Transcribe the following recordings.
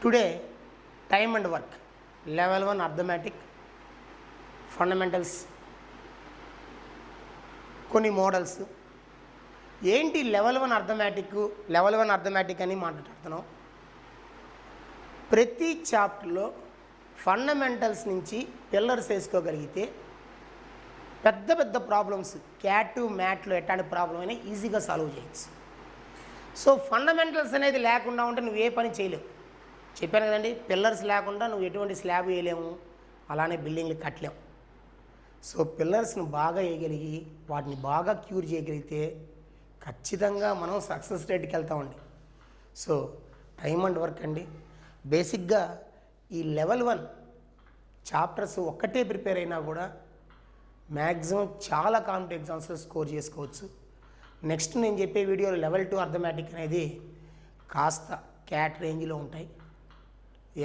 Today time and work level 1 arithmetic fundamentals కొన్ని models ఏంటి level 1 arithmetic అని మాట్లాడుతున్నాం. ప్రతి చాప్టర్లో ఫండమెంటల్స్ నుంచి పిల్లర్స్ వేసుకోగలిగితే పెద్ద పెద్ద ప్రాబ్లమ్స్ క్యాట్ మ్యాట్లో ఎట్లాంటి ప్రాబ్లం అయినా ఈజీగా సాల్వ్ చేయొచ్చు. సో ఫండమెంటల్స్ అనేది లేకుండా ఉంటే నువ్వు ఏ పని చేయలేవు. చెప్పాను కదండి, పిల్లర్స్ లేకుండా నువ్వు ఎటువంటి స్లాబ్ వేయలేము, అలానే బిల్డింగ్లు కట్టలేము. సో పిల్లర్స్ని బాగా వేయగలిగి వాటిని బాగా క్యూర్ చేయగలిగితే ఖచ్చితంగా మనం సక్సెస్ రేట్కి వెళ్తామండి. సో టైమ్ అండ్ వర్క్ అండి. బేసిక్గా ఈ లెవెల్ 1 చాప్టర్స్ ఒక్కటే ప్రిపేర్ అయినా కూడా మ్యాక్సిమం చాలా కాంపిటేటివ్ ఎగ్జామ్స్లో స్కోర్ చేసుకోవచ్చు. నెక్స్ట్ నేను చెప్పే వీడియోలో లెవెల్ 2 అర్థమెటిక్ అనేది కాస్త క్యాట్ రేంజ్లో ఉంటాయి,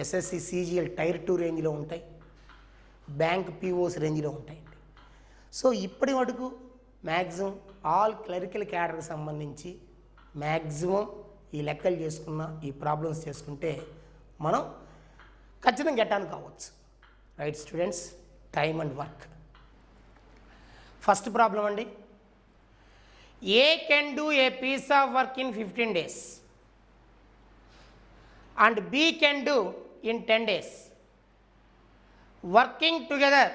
ఎస్ఎస్సి సిజిఎల్ టైర్ 2 రేంజ్లో ఉంటాయి, బ్యాంక్ పిఓస్ రేంజ్లో ఉంటాయండి. సో ఇప్పటి మటుకు మ్యాక్సిమం ఆల్ క్లరికల్ క్యాడర్కి సంబంధించి మ్యాక్సిమం ఈ లెక్కలు చేసుకున్న ఈ ప్రాబ్లమ్స్ చేసుకుంటే మనం ఖచ్చితంగా గెట్టాను కావచ్చు. Right students, time and work. First problem అండి, A can do a piece of work in 15 days and B can do in 10 days. Working together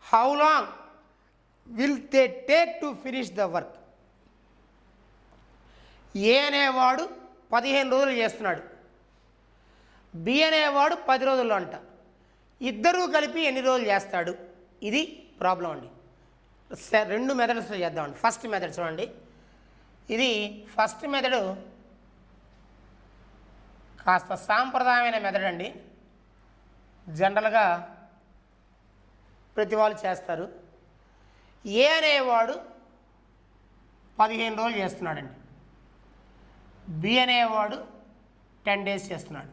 how long will they take to finish the work. A అనేవాడు 15 రోజులు చేస్తున్నాడు, B అనేవాడు 10 రోజుల్లో అంట. ఇద్దరూ కలిపి ఎన్ని రోజులు చేస్తాడు? ఇది ప్రాబ్లం అండి. రెండు మెథడ్స్లో చేద్దామండి. ఫస్ట్ మెథడ్ చూడండి, ఇది ఫస్ట్ మెథడు కాస్త సాంప్రదాయమైన మెథడ్ అండి. జనరల్గా ప్రతి వాళ్ళు చేస్తారు. ఏ అనేవాడు 15 రోజులు చేస్తున్నాడండి, బి అనేవాడు 10 days చేస్తున్నాడు.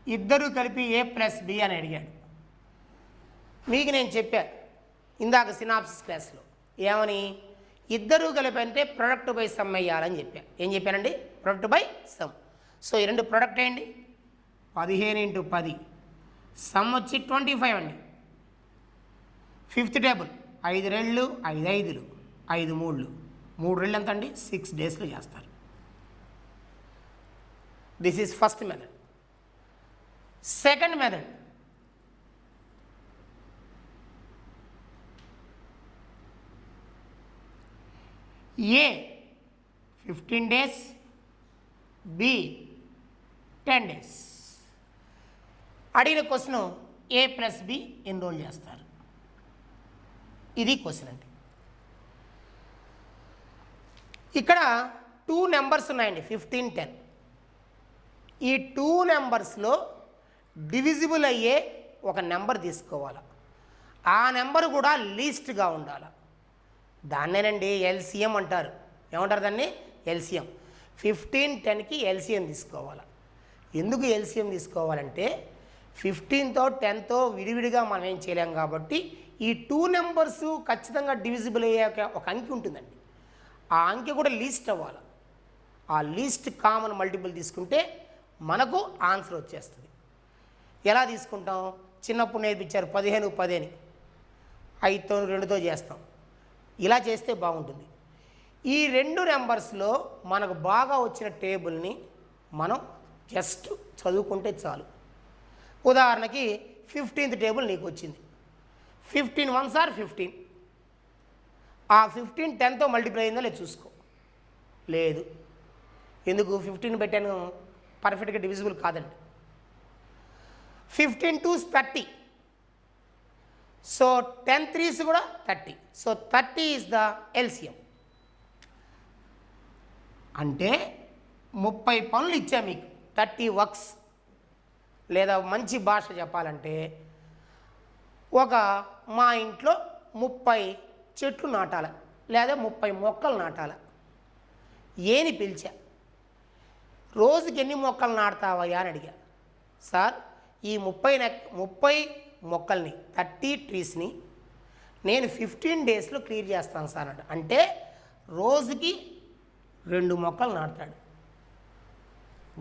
ఇద్దరూ కలిపి ఏ ప్లస్ బి అని అడిగాడు. మీకు నేను చెప్పాను ఇందాక సినాప్సిస్ క్లాస్లో ఏమని, ఇద్దరూ కలిపి అంటే ప్రొడక్ట్ బై సమ్ వేయాలని చెప్పాను. ఏం చెప్పానండి? Product by some. సో ఈ రెండు ప్రొడక్ట్ అయ్యండి, 15 × 10, సమ్ వచ్చి 25 అండి. ఫిఫ్త్ టేబుల్ 5 రెళ్ళు 5 5లు 5 3లు 3 రెళ్ళు ఎంత అండి? 6 daysలో చేస్తారు. This is first method. Second method, A 15 days, B 10 days. అడిగిన క్వశ్చన్ ఏ ప్లస్ బి ఎన్ని రోజులు చేస్తారు, ఇది క్వశ్చన్ అండి. ఇక్కడ 2 నెంబర్స్ ఉన్నాయండి, 15 10. ఈ 2 నెంబర్స్లో డివిజిబుల్ అయ్యే ఒక నెంబర్ తీసుకోవాలి. ఆ నెంబర్ కూడా లీస్ట్గా ఉండాలి. దాన్నేనండి ఎల్సిఎం అంటారు. ఏమంటారు దాన్ని? ఎల్సిఎం. 15 10కి ఎల్సిఎం తీసుకోవాలి. ఎందుకు ఎల్సిఎం తీసుకోవాలంటే 15తో 10తో విడివిడిగా మనం ఏం చేయలేం కాబట్టి ఈ 2 నెంబర్స్ ఖచ్చితంగా డివిజిబుల్ అయ్యాక ఒక అంకె ఉంటుందండి. ఆ అంకె కూడా లీస్ట్ అవ్వాలి. ఆ లీస్ట్ కామన్ మల్టిపుల్ తీసుకుంటే మనకు ఆన్సర్ వచ్చేస్తుంది. ఎలా తీసుకుంటాం? చిన్నప్పుడు నేర్పించారు 15 10 అని, 5తో 2తో చేస్తాం. ఇలా చేస్తే బాగుంటుంది. ఈ 2 నెంబర్స్లో మనకు బాగా వచ్చిన టేబుల్ని మనం జస్ట్ చదువుకుంటే చాలు. ఉదాహరణకి 15th టేబుల్ నీకు వచ్చింది. 15 1s are 15. ఆ 15 10తో మల్టిప్లై అయిందో లేదు చూసుకో. లేదు, ఎందుకు 15 పెట్టాను? పర్ఫెక్ట్గా డివిజిబుల్ కాదండి. 15 2s 30. సో 10 3s కూడా 30. So 30 is the LCM. అంటే 30 పనులు ఇచ్చా మీకు, 30 వర్క్స్. లేదా మంచి భాష చెప్పాలంటే మా ఇంట్లో 30 చెట్లు నాటాలి, లేదా 30 మొక్కలు నాటాలి. ఏని పిలిచా, రోజుకి ఎన్ని మొక్కలు నాటుతావయ్యా అని అడిగా. సార్ ఈ 30 మొక్కల్ని 30 ట్రీస్ని నేను 15 daysలో క్లియర్ చేస్తాను సార్ అంటే రోజుకి 2 మొక్కలు నాటుతాడు.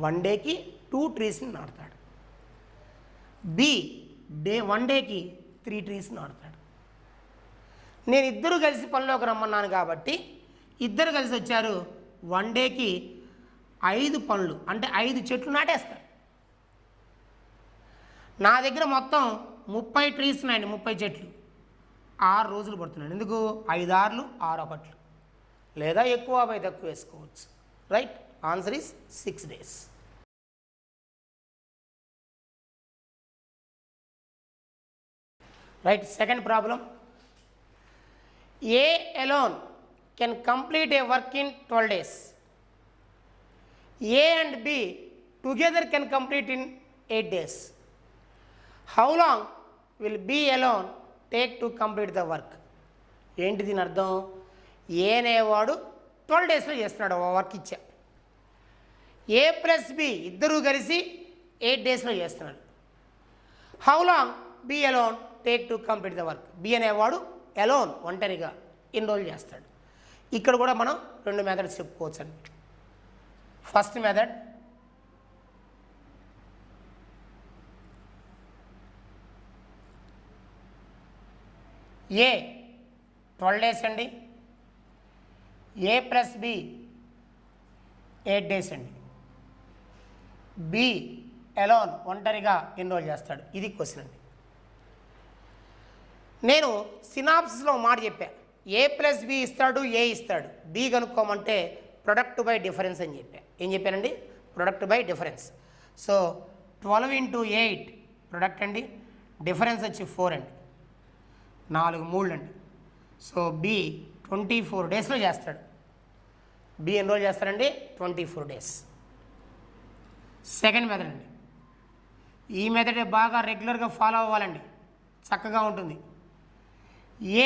1 dayకి 2 ట్రీస్ని నాటుతాడు. బి వన్ డేకి 3 ట్రీస్ నాటుతాడు. నేను ఇద్దరు కలిసి పనిలోకి రమ్మన్నాను కాబట్టి ఇద్దరు కలిసి వచ్చారు. వన్ డేకి 5 పనులు అంటే 5 చెట్లు నాటేస్తారు. నా దగ్గర మొత్తం 30 ట్రీస్ ఉన్నాయండి, 30 చెట్లు. 6 రోజులు పడుతున్నాడు. ఎందుకు? 5 6లు 6 1లు, లేదా ఎక్కువ 50 తక్కువ వేసుకోవచ్చు. Right, answer is 6 days. Right, second problem. A alone can complete a work in 12 days. A and B together can complete in 8 days. How long will B alone take to complete the work? ఏంటి దీని అర్థం? ఏ అనేవాడు 12 daysలో చేస్తున్నాడు work ఇచ్చా. A plus B ఇద్దరూ కలిసి 8 daysలో చేస్తున్నాడు. How long B alone take to complete the work? B అనేవాడు అలోన్ ఒంటరిగా ఎన్ని రోజులు చేస్తాడు? ఇక్కడ కూడా మనం 2 మెథడ్స్ చెప్పుకోవచ్చు అండి. ఫస్ట్ మెథడ్, ఏ 12 days అండి, ఏ ప్లస్ బి 8 days అండి. బి అలోన్ ఒంటరిగా ఎన్ని రోజులు చేస్తాడు? ఇది క్వశ్చన్ అండి. నేను సినాప్సిస్లో మాట చెప్పా, ఏ ప్లస్ బి ఇస్తాడు, ఏ ఇస్తాడు, బి కనుక్కోమంటే ప్రొడక్ట్ బై డిఫరెన్స్ అని చెప్పా. ఏం చెప్పానండి? Product by difference. So 12 into 8 product అండి, డిఫరెన్స్ వచ్చి 4 అండి, 4 3 అండి. సో బి 24 daysలో చేస్తాడు. బి ఎన్ని రోజులు చేస్తాడండి? 24 days. సెకండ్ మెథడ్ అండి. ఈ మెథడ్ బాగా రెగ్యులర్గా ఫాలో అవ్వాలండి, చక్కగా ఉంటుంది. ఏ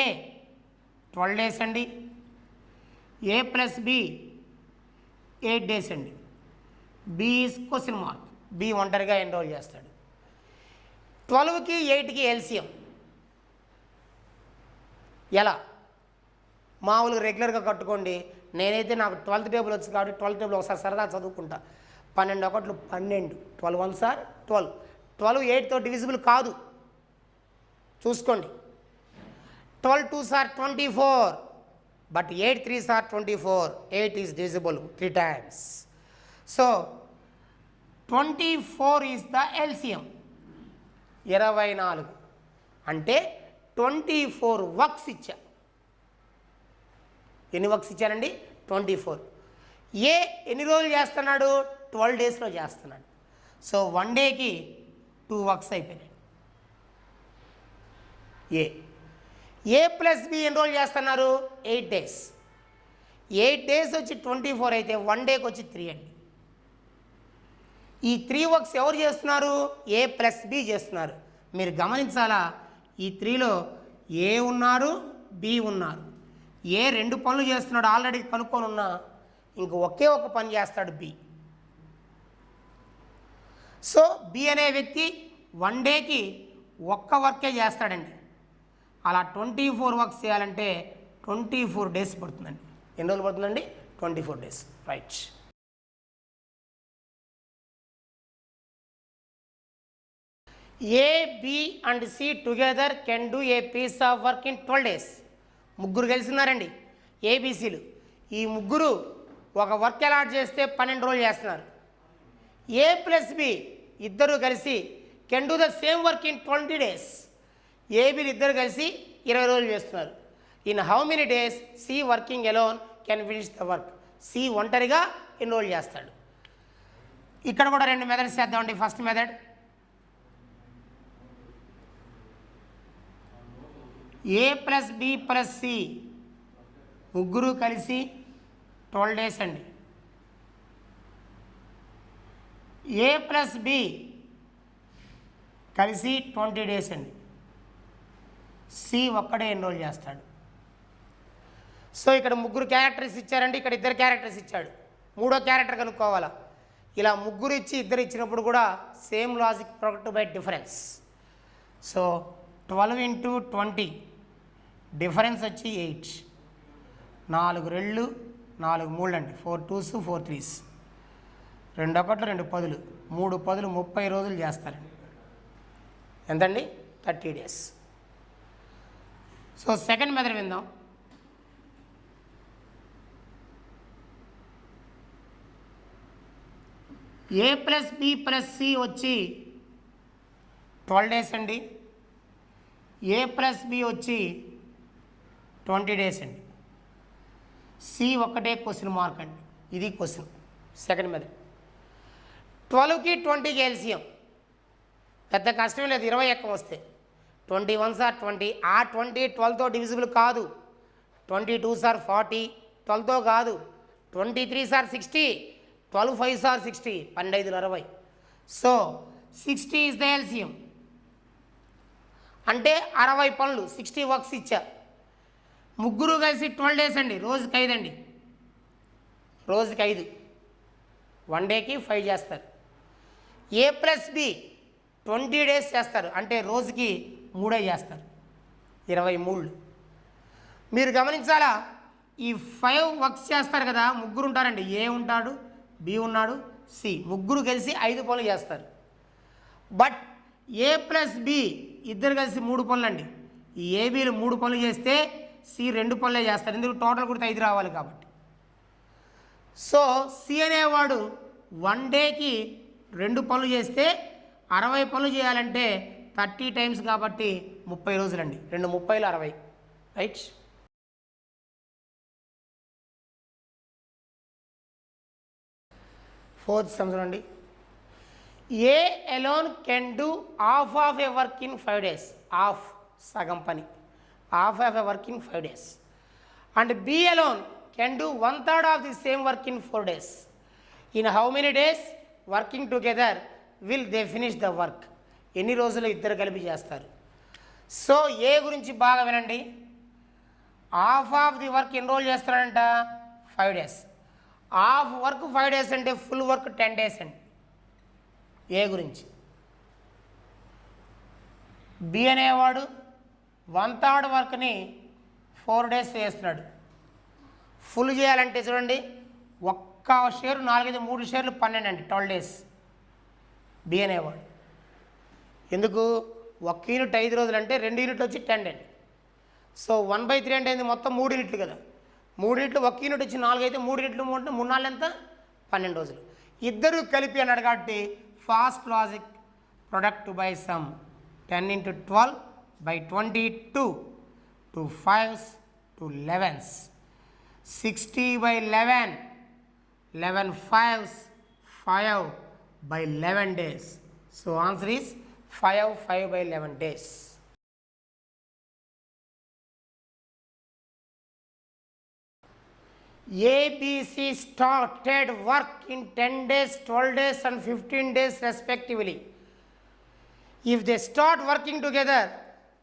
12 days అండి, ఏ ప్లస్ బి 8 days అండి. B is question mark. B ఒంటరిగా ఎన్ని రోజులు చేస్తాడు? 12కి 8కి ఎల్సిఎం ఎలా? మామూలుగా రెగ్యులర్గా కట్టుకోండి. నేనైతే నాకు 12th టేబుల్ వచ్చి కాబట్టి 12th టేబుల్ ఒకసారి సరదా చదువుకుంటా. 12 ఒకట్లు 12, 12 1s are 12. 12 8తో డివిజిబుల్ కాదు, చూసుకోండి. 12 2s are 24, but 8 3s are 24. 8 is divisible 3 times. So 24 is the LCM. 24 అంటే 24 వర్క్స్ ఇచ్చా. ఎన్ని వర్క్స్ ఇచ్చానండి? 24. ఏ ఎన్ని రోజులు చేస్తున్నాడు? 12 daysలో చేస్తున్నాడు. సో 1 dayకి 2 వర్క్స్ అయిపోయినాయి. ఏ ప్లస్ బి ఎన్ని రోజులు చేస్తున్నారు? 8 days. 8 days వచ్చి 24 అయితే 1 dayకి వచ్చి 3 అండి. ఈ 3 వర్క్స్ ఎవరు చేస్తున్నారు? ఏ ప్లస్ బి చేస్తున్నారు. మీరు గమనించాలా, ఈ 3లో ఏ ఉన్నారు, బి ఉన్నారు. ఏ 2 పనులు చేస్తున్నాడు, ఆల్రెడీ కనుక్కొని ఉన్నా. ఇంక ఒకే ఒక పని చేస్తాడు బి. సో బి అనే వ్యక్తి 1 dayకి ఒక్క వర్కే చేస్తాడండి. అలా 24 వర్క్స్ చేయాలంటే 24 days పడుతుందండి. ఎన్ని రోజులు పడుతుందండి? 24 days. Right. A B and C together can do a piece of work in 12 days. ముగ్గురు కలిసినారండి ఏబీసీలు. ఈ ముగ్గురు ఒక వర్క్ అలాట్ చేస్తే 12 రోజులు చేస్తున్నారు. ఏ ప్లస్ బి ఇద్దరు కలిసి can do the same work in 20 days. ఏబీలు ఇద్దరు కలిసి 20 రోజులు చేస్తున్నారు. In how many days C working alone can finish the work? C ఒంటరిగా ఎన్ని రోజులు చేస్తాడు? ఇక్కడ కూడా 2 మెథడ్స్ చేద్దామండి. First method, A plus B plus C ముగ్గురు కలిసి 12 days అండి. ఏ ప్లస్ బి కలిసి 20 days అండి. సి ఒక్కడే ఎన్ని రోజులు చేస్తాడు? సో ఇక్కడ ముగ్గురు క్యారెక్టర్స్ ఇచ్చారండి, ఇక్కడ 2 క్యారెక్టర్స్ ఇచ్చాడు. 3వ క్యారెక్టర్ కనుక్కోవాలా. ఇలా ముగ్గురు ఇచ్చి 2 ఇచ్చినప్పుడు కూడా same logic, product by difference. So 12 into 20 difference వచ్చి 8. 4 2 4 3 అండి. 4 2s 4 3s, 2 1 2 10, 3 10 30 రోజులు చేస్తారండి. ఎంతండి? 30 డేస్. సో సెకండ్ మెథడ్ విందాం. ఏ ప్లస్ బి ప్లస్ సి వచ్చి 12 డేస్ అండి. ఏ ప్లస్ బి వచ్చి 20 డేస్ అండి. సి ఒక్కటే క్వశ్చన్ మార్క్ అండి. ఇది క్వశ్చన్. Second method. 12కి 20కి ఎల్సిఎం పెద్ద కష్టం లేదు. 20 ఎక్కం వస్తే 21 సార్ 20. ఆ 20 12తో డివిజిబుల్ కాదు. 22 సార్ 40 12తో కాదు. 23 sir 60 12 5 sir 60 12 60. So 60 is the LCM. అంటే 60 పనులు 60 వర్క్స్ ఇచ్చా. ముగ్గురు కలిసి 12 డేస్ అండి. రోజుకి 5 అండి. రోజుకి 5, 1 డేకి 5 చేస్తారు. ఏ ప్లస్ బి 20 డేస్ చేస్తారు. అంటే రోజుకి 3 చేస్తారు. 23. మీరు గమనించాలా, ఈ 5 వర్క్స్ చేస్తారు కదా, ముగ్గురు ఉంటారండి. ఏ ఉంటాడు, బి ఉన్నాడు, సి, ముగ్గురు కలిసి 5 పనులు చేస్తారు. బట్ ఏ ప్లస్ బి ఇద్దరు కలిసి 3 పనులు అండి. ఈ ఏబీలు 3 పనులు చేస్తే సి 2 పనులే చేస్తారు. ఎందుకు? టోటల్ కూడా 5 రావాలి కాబట్టి. సో సి అనేవాడు 1 డేకి 2 పనులు చేస్తే 60 పనులు చేయాలంటే 30 టైమ్స్ కాబట్టి 30 రోజులండి. 2 30లు 60. రైట్. ఫోర్త్ సమ్ చూడండి. A alone can do half of a work in 5 days. Half సగం పని. Half of a work in 5 days. And B alone can do 1/3 of the same work in 4 days. In how many days working together will they finish the work. ఎన్ని రోజులు ఇద్దరు కలిపి చేస్తారు? So ఏ గురించి బాగా వినండి. హాఫ్ ఆఫ్ ది వర్క్ ఎన్ని రోజులు చేస్తాడంట? 5 డేస్. హాఫ్ వర్క్ 5 డేస్ అంటే ఫుల్ వర్క్ 10 డేస్ అండి. ఏ గురించి. బి అనేవాడు 1/3 వర్క్ని 4 డేస్ చేస్తున్నాడు. ఫుల్ చేయాలంటే చూడండి, ఒక్క షేరు 4 3 షేర్లు 12 అండి. 12 డేస్ బి అనేవాడు. ఎందుకు? 1 యూనిట్ 5 రోజులు అంటే 2 యూనిట్లు వచ్చి 10 అండి. సో 1/3 అంటే ఏంది? మొత్తం 3 యూనిట్లు కదా. 3 యూనిట్లు 1 యూనిట్ వచ్చి 4 అయితే 3 యూనిట్లు 3 3 4 ఎంత? 12 రోజులు. ఇద్దరు కలిపి అన్నాడు కాబట్టి fast logic product by some 10 × 12 by 22 2 5s 2 11s 60 by 11 11 5s 5 by 11 days. So answer is 5 by 11 days. ABC started work in 10 days, 12 days and 15 days respectively. If they start working together,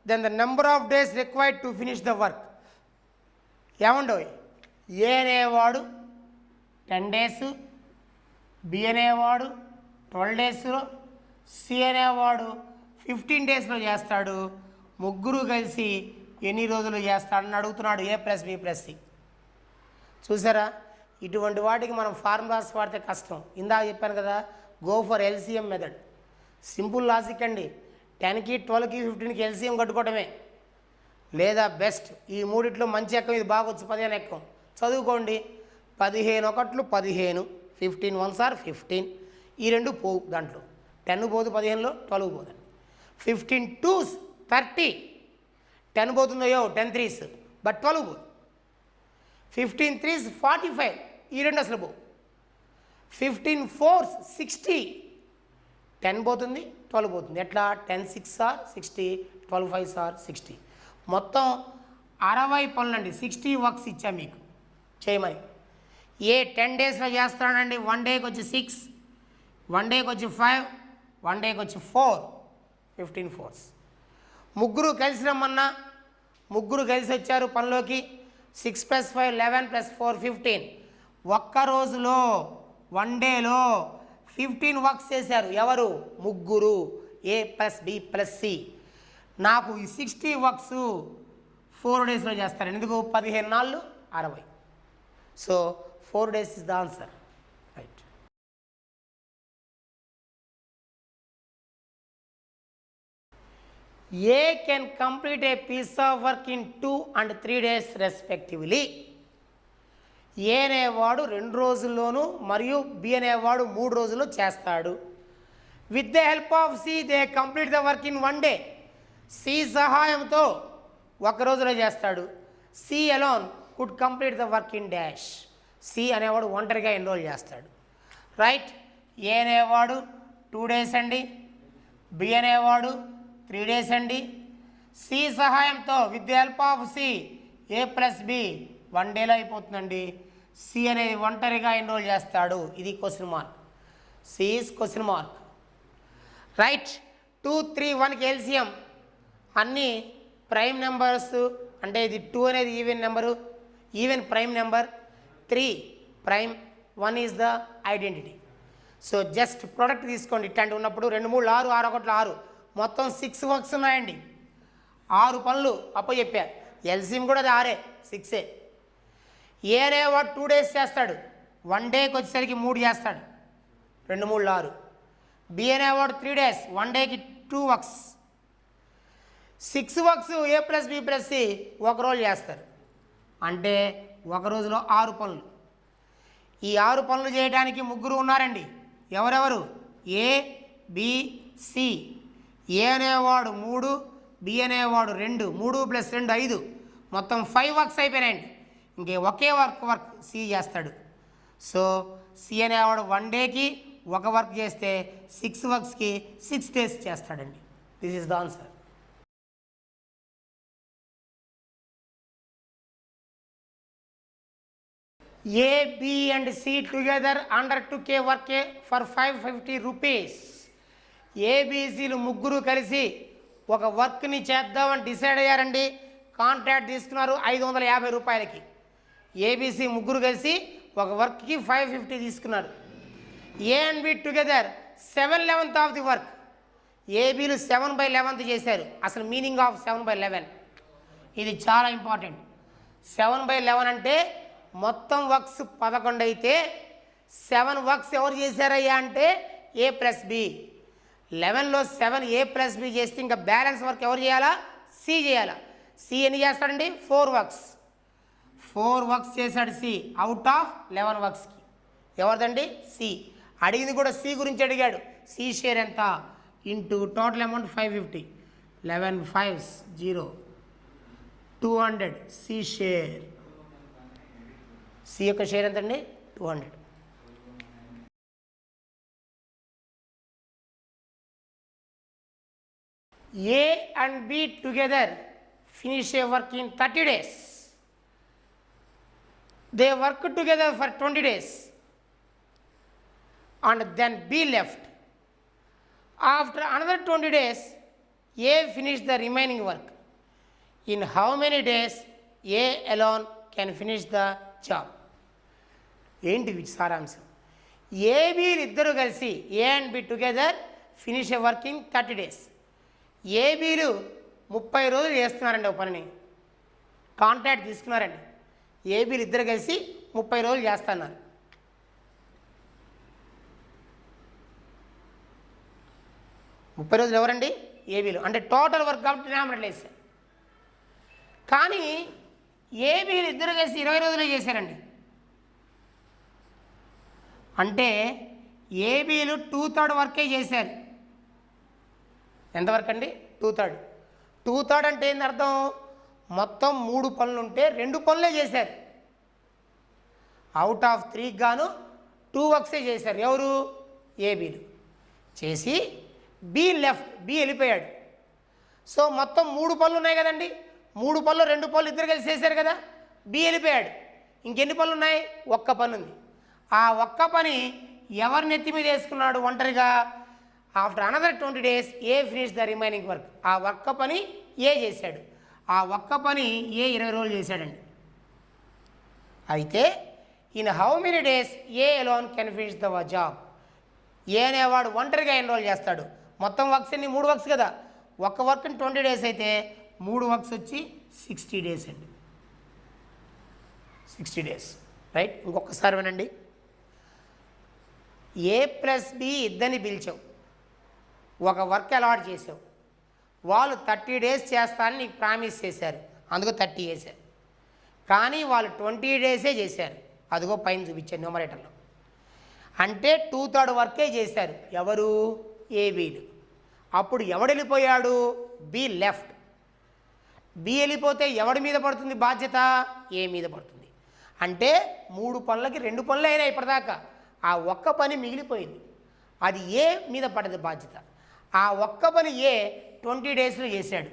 then the number of days required to finish the work. ఏమండో ఏ అనేవాడు 10 days, B అనేవాడు 12 డేస్లో, C అనేవాడు 15 డేస్లో చేస్తాడు. ముగ్గురు కలిసి ఎన్ని రోజులు చేస్తాడని అడుగుతున్నాడు. ఏ ప్లస్ బి ప్లస్ సి. చూసారా, ఇటువంటి వాటికి మనం ఫార్ములాస్ వాడితే కష్టం. ఇందాక చెప్పాను కదా, go for LCM method. Simple logic అండి. 10కి 12కి 15కి ఎల్సిఎం కట్టుకోవడమే. లేదా బెస్ట్ ఈ మూడిట్లో మంచి ఎక్కం ఇది బాగొచ్చు 15 ఎక్కం చదువుకోండి. 15 ఒకట్లు 15, 15 1s are 15. ఈ రెండు పోవు దాంట్లో. 10 పోదు 15లో, 12 పోదండి. 15 2s 30, 10 పోతుందో 10 3s బట్ 12 పోదు. 15 3s 45, ఈ రెండు అసలు పోవు. 15 4s 60, 10 పోతుంది 12 పోతుంది. ఎట్లా? 10 6s are 60, 12 5s are 60. మొత్తం 60 పనులండి. 60 వర్క్స్ ఇచ్చా మీకు చేయమని. ఏ 10 డేస్లో చేస్తానండి. 1 డేకి వచ్చి 6, 1 డేకి వచ్చి 5, 1 డేకి వచ్చి 4, 15 4s. ముగ్గురు కలిసి రమ్మన్నా ముగ్గురు కలిసి వచ్చారు పనిలోకి. 6 + 5 11 + 4 15. ఒక్క రోజులో 1 డేలో 15 వర్క్స్ చేశారు. ఎవరు? ముగ్గురు. ఏ ప్లస్ బి ప్లస్ సి. నాకు ఈ 60 వర్క్స్ 4 డేస్లో చేస్తారు. ఎందుకు? 15 నాళ్ళు 60. So 4 days is the answer. Right. A can complete a piece of work in 2 and 3 days respectively. A అనేవాడు 2 రోజుల్లోనూ మరియు బి అనేవాడు 3 రోజుల్లో చేస్తాడు. With the help of C they complete the work in 1 day. C సహాయంతో 1 రోజులో చేస్తాడు. C alone could complete the work in dash. C అనేవాడు ఒంటరిగా ఎన్రోల్ చేస్తాడు. రైట్. ఏ అనేవాడు 2 days అండి, బి అనేవాడు 3 days అండి. సి సహాయంతో with the help of C A plus B 1 dayలో అయిపోతుందండి. సి అనేది ఒంటరిగా ఎన్రోల్ చేస్తాడు. ఇది question mark. C is question mark. Right. 2, 3, 1కి ఎల్సిఎం అన్నీ ప్రైమ్ నెంబర్స్, అంటే ఇది 2 అనేది even number, even prime number, 3 prime, 1 is the identity. So just product తీసుకోండి. ఇట్లాంటి ఉన్నప్పుడు 2, 3, 6, 6, 1, 6 మొత్తం 6 వర్క్స్ ఉన్నాయండి. 6 పనులు చెప్పారు. ఎల్సిఎం కూడా అది 6, 6. ఏ అనేవాడు 2 days చేస్తాడు. 1 dayకి వచ్చేసరికి 3 చేస్తాడు. 2, 3, 6. బి అనేవాడు 3 days, 1 dayకి 2 వర్క్స్. 6 వర్క్స్ ఏ ప్లస్ బి ప్లస్ సి 1 రోజు చేస్తారు. అంటే 1 రోజులో 6 పనులు. ఈ 6 పనులు చేయడానికి 3 ఉన్నారండి. ఎవరెవరు? ఏ, బి, సి. ఏ అనేవాడు 3, బి అనేవాడు 2, 3 + 2 5, మొత్తం 5 వర్క్స్ అయిపోయినాయండి. ఇంకే ఒకే వర్క్ సి చేస్తాడు. సో సి అనేవాడు 1 dayకి 1 వర్క్ చేస్తే 6 వర్క్స్కి 6 days చేస్తాడండి. This is the answer. A, B and C together undertook a work for 550 rupees. ఏబిసిలు 3 కలిసి ఒక వర్క్ని చేద్దామని డిసైడ్ అయ్యారండి. కాంట్రాక్ట్ తీసుకున్నారు 550 రూపాయలకి. ఏబిసి 3 కలిసి ఒక వర్క్కి 550 తీసుకున్నారు. A and B together 7/11 of the work. ఏబీలు 7/11 చేశారు. అసలు మీనింగ్ ఆఫ్ 7/11 ఇది చాలా ఇంపార్టెంట్. 7/11 అంటే మొత్తం వర్క్స్ 11 అయితే 7 వర్క్స్ ఎవరు చేశారయ్యా అంటే ఏ ప్లస్ బి. 11లో 7 ఏ ప్లస్ బి చేస్తే ఇంకా బ్యాలెన్స్ వర్క్ ఎవరు చేయాలా? సి చేయాలా. సి ఎన్ని చేస్తాడండి? 4 వర్క్స్. 4 వర్క్స్ చేశాడు సి అవుట్ ఆఫ్ 11 వర్క్స్కి. ఎవరిదండి? సి. అడిగింది కూడా సి గురించి అడిగాడు. సి షేర్ ఎంత into total amount 550. 11 5s 0 200. C share. C యొక్క షేర్ ఎంతండి? 200. A and B together finish a work in 30 days. They work together for 20 days and then B left. After another 20 days, A finished the remaining work. In how many days A alone can finish the job? ఏంటి సారాంశం? ఏబీలు ఇద్దరు కలిసి A and B together finish a work in 30 days. ఏబీలు 30 రోజులు చేస్తున్నారండి ఒక పనిని. కాంట్రాక్ట్ తీసుకున్నారండి. ఏబీలు ఇద్దరు కలిసి 30 రోజులు చేస్తున్నారు. 30 రోజులు ఎవరండి? ఏబీలు. అంటే టోటల్ వర్క్ కాబట్టి డినామినేటర్. కానీ ఏబీలు ఇద్దరు కలిసి 20 రోజులే చేశారండి. అంటే ఏబీలు 2/3 వర్కే చేశారు. ఎంతవరకు అండి? 2/3. 2/3 అంటే ఏంది అర్థం? మొత్తం 3 పనులు ఉంటే 2 పనులే చేశారు. అవుట్ ఆఫ్ 3 గాను 2 వర్క్సే చేశారు. ఎవరు? ఏబీలు చేసి బి లెఫ్ట్. బి వెళ్ళిపోయాడు. సో మొత్తం 3 పనులు ఉన్నాయి కదండి. 3 పనులు 2 పనులు ఇద్దరు కలిసి చేశారు కదా. బి వెళ్ళిపోయాడు. ఇంకెన్ని పనులు ఉన్నాయి? 1 పని ఉంది. ఆ 1 పని ఎవరి నెత్తి మీద వేసుకున్నాడు ఒంటరిగా? After another 20 days A finish the remaining work. ఆ 1 పని ఏ చేశాడు. ఆ 1 పని ఏ 20 రోజులు చేశాడండి. అయితే in how many days A alone can finish the job. A అనేవాడు ఒంటరిగా ఎన్రోల్ చేస్తాడు. మొత్తం వర్క్స్ అన్ని 3 వర్క్స్ కదా. 1 వర్క్ 20 days అయితే 3 వర్క్స్ వచ్చి 60 days అండి. 60 days. రైట్. ఇంకొకసారి వినండి. ఏ ప్లస్ బి ఇద్దరిని పిలిచావు, ఒక వర్క్ అలాట్ చేసావు. వాళ్ళు 30 డేస్ చేస్తారని నీకు ప్రామిస్ చేశారు, అందుకో 30 వేశారు. కానీ వాళ్ళు 20 డేసే చేశారు, అదిగో పైన చూపించారు న్యూమరేటర్లో. అంటే 2/3 వర్కే చేశారు ఎవరు? ఏబీలు. అప్పుడు ఎవడు వెళ్ళిపోయాడు? Be left. బి వెళ్ళిపోతే ఎవడి మీద పడుతుంది బాధ్యత? ఏ మీద పడుతుంది. అంటే 3 పనులకి 2 పనులు అయినాయి ఇప్పటిదాకా, ఆ ఒక్క పని మిగిలిపోయింది, అది ఏ మీద పడదు బాధ్యత. ఆ ఒక్క పని ఏ 20 డేస్లో చేశాడు.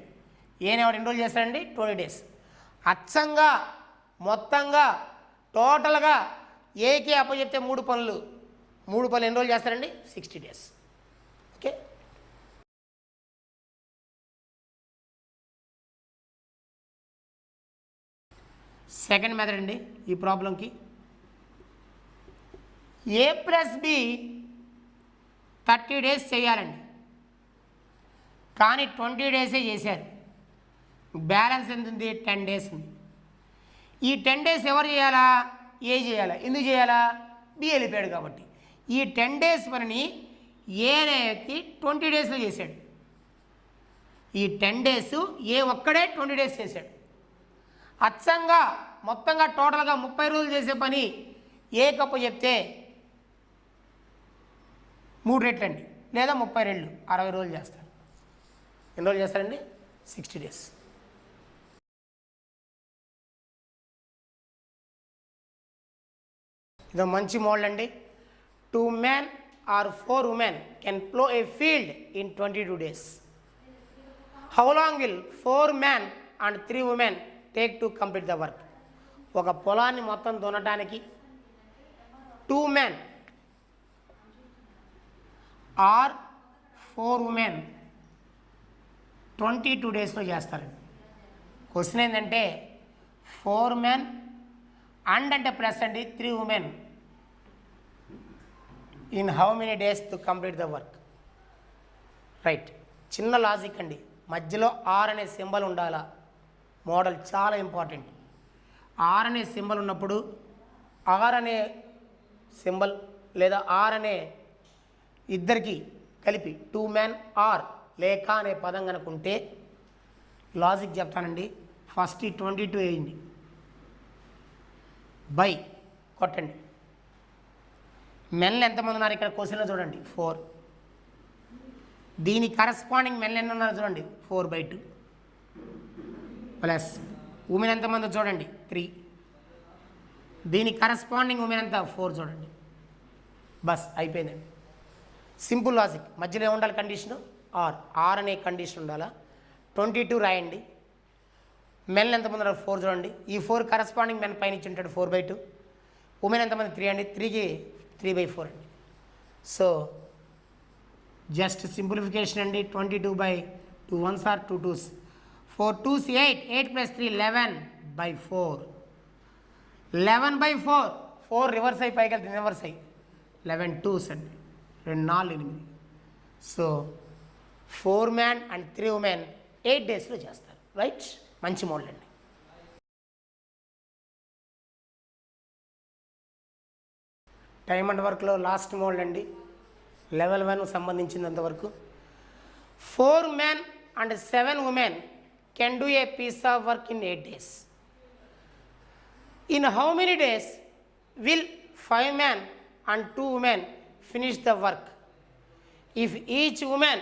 ఏనేవాడు ఎన్ని రోజులు చేశాడండి? 20 డేస్. అచ్చంగా మొత్తంగా టోటల్గా ఏకే అప్పచెప్తే 3 పనులు ఎన్ని రోజులు చేస్తారండి? 60 డేస్. ఓకే. సెకండ్ మెథడ్ అండి ఈ ప్రాబ్లంకి. ఏ ప్లస్ బి 30 డేస్ చేయాలండి, కానీ 20 డేసే చేశారు. బ్యాలెన్స్ ఎంత ఉంది? 10 డేస్ ఉంది. ఈ 10 డేస్ ఎవరు చేయాలా? ఏ చేయాలా. ఎందుకు చేయాలా? బి వెళ్ళిపోయాడు కాబట్టి. ఈ 10 డేస్ పనిని ఏ అనే వ్యక్తి 20 డేస్లో చేశాడు. ఈ 10 డేస్ ఏ ఒక్కడే 20 డేస్ చేశాడు. అచ్చంగా మొత్తంగా టోటల్గా 30 రోజులు చేసే పని ఏ కప్పు చెప్తే 3 రెట్లండి, లేదా 30 రెట్లు 60 రోజులు చేస్తారు. ఎన్ని రోజులు చేస్తారండి? 60 డేస్. ఇదో మంచి మోడల్ అండి. 2 men or 4 women can plow a field in 22 days. How long will 4 men and 3 women take to complete the work? ఒక పొలాన్ని మొత్తం దున్నటానికి 2 men or 4 women 22 డేస్లో చేస్తారండి. క్వశ్చన్ ఏంటంటే 4 men అండ్ అంటే ప్లస్ అండి 3 women in how many days to complete the work. Right. చిన్న లాజిక్ అండి, మధ్యలో ఆర్ అనే సింబల్ ఉండాలా. మోడల్ చాలా ఇంపార్టెంట్. ఆర్ అనే సింబల్ ఉన్నప్పుడు ఆర్ అనే సింబల్ లేదా ఆర్ అనే ఇద్దరికి కలిపి 2 men ఆర్ లేక అనే పదం కనుకుంటే లాజిక్ చెప్తానండి. ఫస్ట్ ఈ 22 వేయండి, బై కొట్టండి. మెన్లు ఎంతమంది ఉన్నారు ఇక్కడ క్వశ్చన్లో చూడండి? 4. దీని కరస్పాండింగ్ మెన్లు ఎన్ని ఉన్నారు చూడండి? 4/2 ప్లస్ ఉమెన్ ఎంతమంది చూడండి? 3. దీని కరస్పాండింగ్ ఉమెన్ ఎంత? 4 చూడండి. బస్ అయిపోయిందండి. Simple logic. మధ్యలో ఏముండాలి కండిషను? ఆర్ అనే కండిషన్ ఉండాలా. 22 రాయండి. మెన్ ఎంతమంది ఉన్నారు? 4 చూడండి. ఈ 4 కరస్పాండింగ్ మెన్ పైన ఇచ్చి ఉంటాడు 4/2. ఉమెన్ ఎంతమంది? 3 అండి. 3కి 3/4 అండి. సో జస్ట్ సింప్లిఫికేషన్ అండి. 22/2 1s are 2 2s. 4 2s 8. 8 + 3 11/4. 11/4. 4 reverse అయి పైకి వెళ్తుంది, రివర్స్ అయ్యి 11 2s అండి. 2 4 8. సో 4 men and 3 women 8 డేస్లో చేస్తారు. రైట్. మంచి మోడల్ అండి. టైమ్ అండ్ వర్క్లో లాస్ట్ మోడల్ అండి, లెవెల్ 1 సంబంధించినంతవరకు. 4 men and 7 women can do a piece of work in 8 days. In how many days will 5 men and 2 women finish the work? If each woman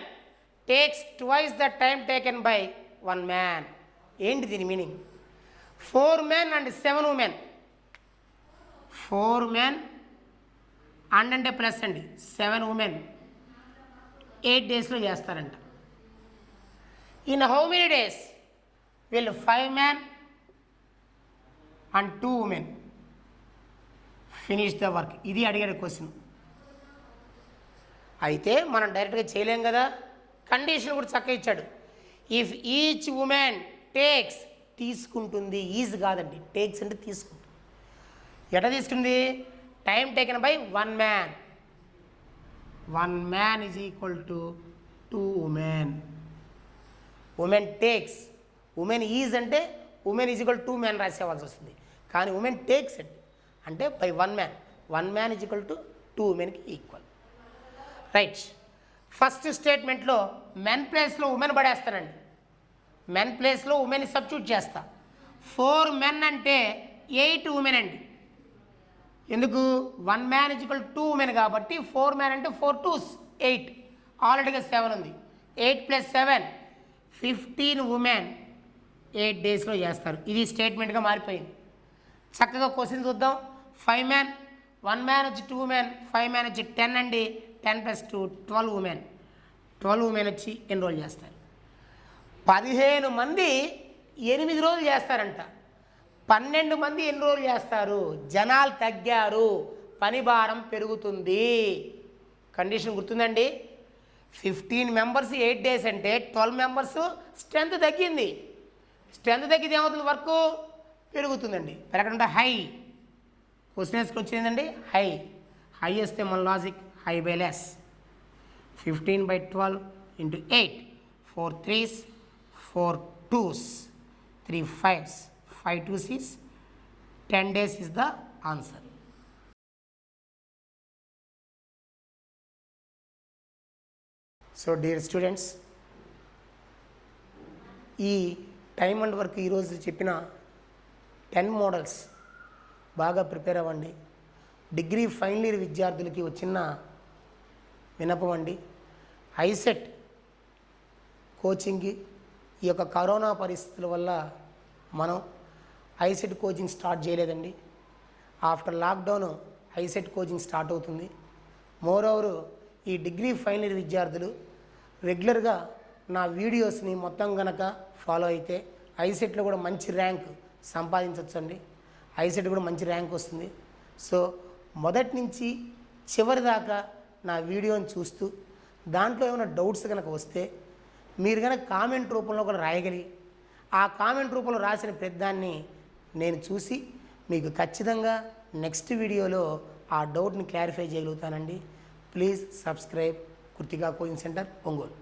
takes twice the time taken by 1 man. ఏంటి దీని meaning? 4 men and 7 women. 4 men and అంటే plus అండి 7 women 8 డేస్లో చేస్తారంట. In how many days will 5 men and 2 women finish the work? ఇది అడిగాడు question. అయితే మనం డైరెక్ట్గా చేయలేం కదా, కండిషన్ కూడా చక్కగా ఇచ్చాడు. ఇఫ్ ఈచ్ ఉమెన్ టేక్స్, తీసుకుంటుంది, ఈజ్ కాదండి, టేక్స్ అంటే తీసుకుంటుంది. ఎట్లా తీసుకుంది? Time taken by 1 man. 1 man is equal to 2 women. Woman takes, woman is అంటే ఉమెన్ ఈజ్ ఈక్వల్ 2 men రాసేవాల్సి వస్తుంది. కానీ ఉమెన్ టేక్స్ అంటే by 1 man. 1 man is equal to 2 womenకి ఈక్వల్. రైట్. ఫస్ట్ స్టేట్మెంట్లో మెన్ ప్లేస్లో ఉమెన్ పడేస్తానండి. మెన్ ప్లేస్లో ఉమెన్ సబ్స్టిట్యూట్ చేస్తా. 4 men అంటే 8 women అండి. ఎందుకు 1 man = 2 women కాబట్టి 4 men అంటే 4 2s 8. ఆల్రెడీగా 7 ఉంది. 8 + 7 15 women 8 daysలో చేస్తారు. ఇది స్టేట్మెంట్గా మారిపోయింది. చక్కగా క్వశ్చన్ చూద్దాం. 5 men, 1 man వచ్చి 2 men, 5 men వచ్చి 10 అండి. 10 + 2 12 women. 12 women వచ్చి ఎన్రోల్ చేస్తారు. 15 మంది 8 రోజులు చేస్తారంట. 12 మంది ఎన్రోల్ చేస్తారు. జనాలు తగ్గారు, పని భారం పెరుగుతుంది. కండిషన్ గుర్తుందండి. 15 members 8 days అంటే 12 members స్ట్రెంత్ తగ్గింది. స్ట్రెంత్ తగ్గితే ఏమవుతుంది? వర్క్ పెరుగుతుందండి. పెరగకుండా హై. క్వశ్చన్స్కి వచ్చిందండి హై. హై వస్తే మన logic hi bye less. 15/12 × 8 4 3s 4 2s 3 5s 5 2s is 10 days is the answer. So dear students, ఈ టైమ్ అండ్ వర్క్ ఈరోజు చెప్పిన 10 మోడల్స్ బాగా ప్రిపేర్ అవ్వండి. డిగ్రీ ఫైనల్ ఇయర్ విద్యార్థులకి వచ్చిన వినపం అండి. ఐసెట్ కోచింగ్కి ఈ యొక్క కరోనా పరిస్థితుల వల్ల మనం ఐసెట్ కోచింగ్ స్టార్ట్ చేయలేదండి. After lockdown ICET coaching start అవుతుంది. మోర్ ఓవర్ ఈ డిగ్రీ ఫైనల్ ఇయర్ విద్యార్థులు రెగ్యులర్గా నా వీడియోస్ని మొత్తం కనుక ఫాలో అయితే ఐసెట్లో కూడా మంచి ర్యాంక్ సంపాదించవచ్చు అండి. ఐసెట్ కూడా మంచి ర్యాంక్ వస్తుంది. సో మొదటి నుంచి చివరి దాకా నా వీడియోని చూస్తూ దాంట్లో ఏమైనా డౌట్స్ కనుక వస్తే మీరు కనుక కామెంట్ రూపంలో కూడా రాయగలిగి ఆ కామెంట్ రూపంలో రాసిన ప్రతిదాన్ని నేను చూసి మీకు ఖచ్చితంగా నెక్స్ట్ వీడియోలో ఆ డౌట్ని క్లారిఫై చేయగలుగుతానండి. Please subscribe Krithika coaching centre Ongole.